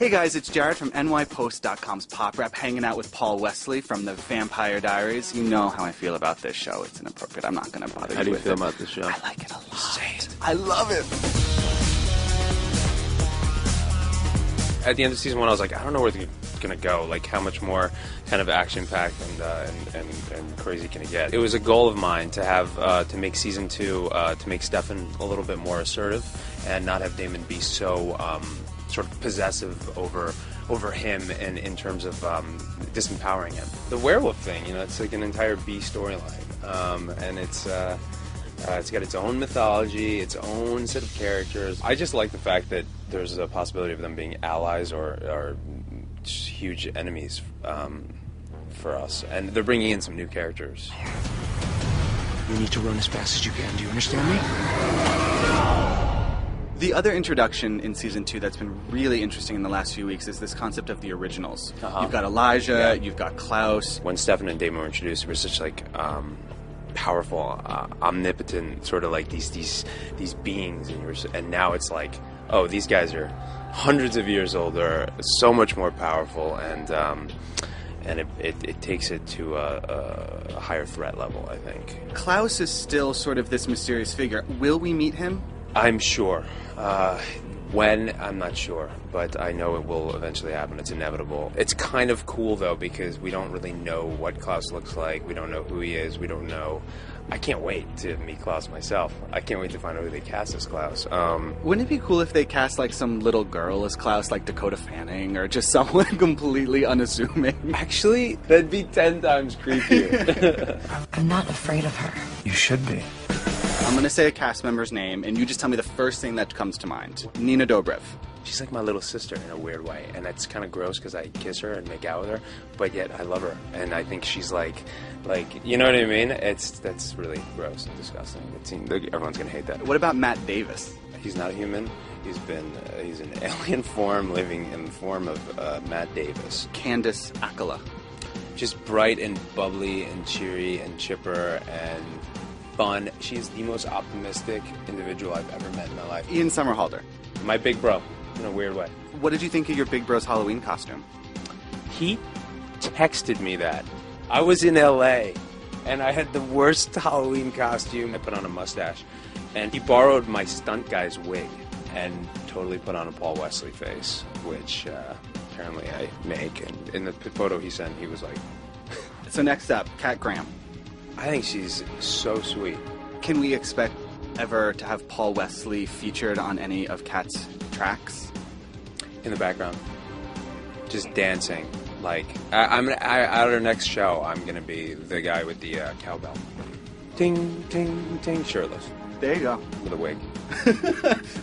Hey guys, it's Jared from nypost.com's PopWrap, hanging out with Paul Wesley from the Vampire Diaries. You know how I feel about this show. It's inappropriate. I'm not going to bother you with it. How do you feel about this show? I like it a lot. Say it. I love it. At the end of season 1, I was like, I don't know where they're going to go. Like, how much more kind of action-packed and crazy can it get? It was a goal of mine to have to make season 2 to make Stefan a little bit more assertive and not have Damon be so sort of possessive over him and in terms of disempowering him. The werewolf thing, you know, it's like an entire B storyline, and it's got its own mythology, its own set of characters. I just like the fact that there's a possibility of them being allies or huge enemies for us, and they're bringing in some new characters. You need to run as fast as you can. Do you understand me? The other introduction in season 2 that's been really interesting in the last few weeks is this concept of the originals. You've got Elijah, you've got Klaus. When Stefan and Damon were introduced, it was such like powerful, omnipotent, sort of like these beings, and now it's like, oh, these guys are hundreds of years older, so much more powerful, and it takes it to a higher threat level, I think. Klaus is still sort of this mysterious figure. Will we meet him? I'm sure. When, I'm not sure, but I know it will eventually happen. It's inevitable. It's kind of cool, though, because we don't really know what Klaus looks like. We don't know who he is. We don't know. I can't wait to meet Klaus myself. I can't wait to find out who they cast as Klaus. Wouldn't it be cool if they cast, like, some little girl as Klaus, like Dakota Fanning, or just someone completely unassuming? Actually, that'd be 10 times creepier. I'm not afraid of her. You should be. I'm going to say a cast member's name, and you just tell me the first thing that comes to mind. Nina Dobrev. She's like my little sister in a weird way, and that's kind of gross because I kiss her and make out with her, but yet I love her, and I think she's like, you know what I mean? That's really gross and disgusting. It seems like everyone's gonna hate that. What about Matt Davis? He's not a human. He's an alien form living in the form of Matt Davis. Candace Accola. Just bright and bubbly and cheery and chipper and fun. She's the most optimistic individual I've ever met in my life. Ian Somerhalder. My big bro, in a weird way. What did you think of your big bro's Halloween costume? He texted me that. I was in LA, and I had the worst Halloween costume. I put on a mustache, and he borrowed my stunt guy's wig and totally put on a Paul Wesley face, which apparently I make. And in the photo he sent, he was like... So next up, Kat Graham. I think she's so sweet. Can we expect ever to have Paul Wesley featured on any of Kat's tracks? In the background. Just dancing. Like, at our next show, I'm going to be the guy with the cowbell. Ting, ting, ting, shirtless. There you go. With a wig.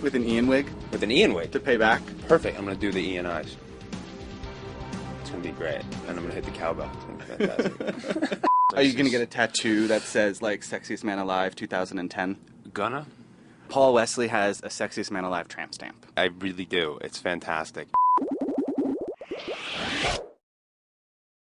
With an Ian wig? With an Ian wig. To pay back? Perfect. I'm going to do the Ian eyes. It's going to be great. And I'm going to hit the cowbell. It's going to be fantastic. Are you going to get a tattoo that says, like, Sexiest Man Alive 2010? Gonna? Paul Wesley has a Sexiest Man Alive tramp stamp. I really do. It's fantastic.